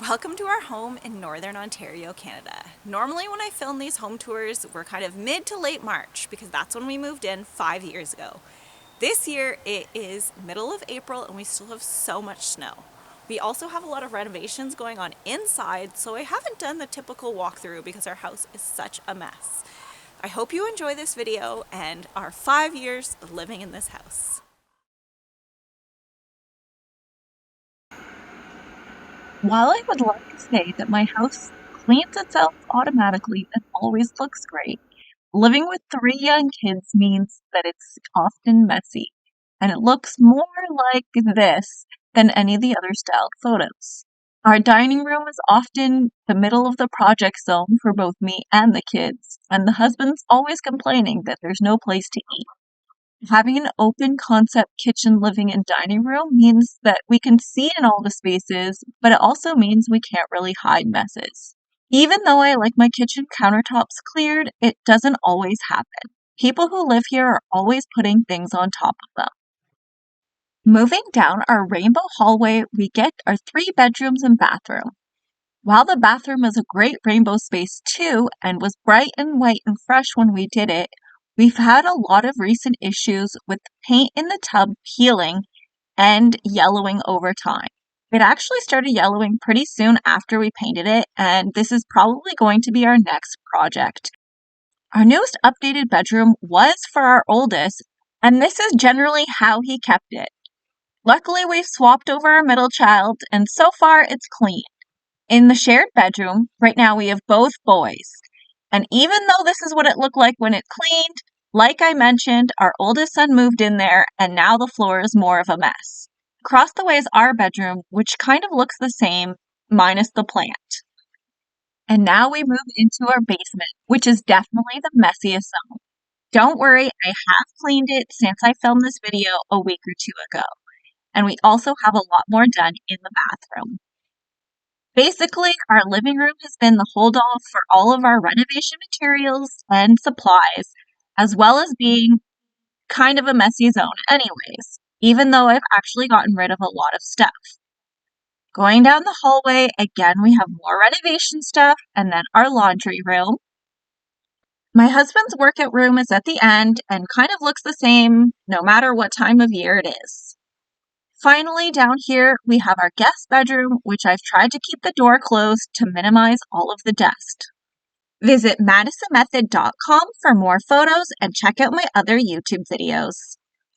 Welcome to our home in Northern Ontario, Canada. Normally when I film these home tours, we're kind of mid to late March because that's when we moved in 5 years ago. This year it is middle of April and we still have so much snow. We also have a lot of renovations going on inside, so I haven't done the typical walkthrough because our house is such a mess. I hope you enjoy this video and our 5 years of living in this house. While I would like to say that my house cleans itself automatically and always looks great, living with 3 young kids means that it's often messy, and it looks more like this than any of the other styled photos. Our dining room is often the middle of the project zone for both me and the kids, and the husband's always complaining that there's no place to eat. Having an open concept kitchen, living, and dining room means that we can see in all the spaces, but it also means we can't really hide messes. Even though I like my kitchen countertops cleared, it doesn't always happen. People who live here are always putting things on top of them. Moving down our rainbow hallway, we get our 3 bedrooms and bathroom. While the bathroom is a great rainbow space too, and was bright and white and fresh when we did it, we've had a lot of recent issues with the paint in the tub peeling and yellowing over time. It actually started yellowing pretty soon after we painted it, and this is probably going to be our next project. Our newest updated bedroom was for our oldest, and this is generally how he kept it. Luckily, we've swapped over our middle child, and so far it's clean. In the shared bedroom, right now we have both boys. And even though this is what it looked like when it cleaned, like I mentioned, our oldest son moved in there and now the floor is more of a mess. Across the way is our bedroom, which kind of looks the same, minus the plant. And now we move into our basement, which is definitely the messiest zone. Don't worry, I have cleaned it since I filmed this video a week or two ago. And we also have a lot more done in the bathroom. Basically, our living room has been the hold all for all of our renovation materials and supplies, as well as being kind of a messy zone, anyways, even though I've actually gotten rid of a lot of stuff. Going down the hallway, again, we have more renovation stuff and then our laundry room. My husband's workout room is at the end and kind of looks the same no matter what time of year it is. Finally, down here, we have our guest bedroom, which I've tried to keep the door closed to minimize all of the dust. Visit madisonmethod.com for more photos and check out my other YouTube videos.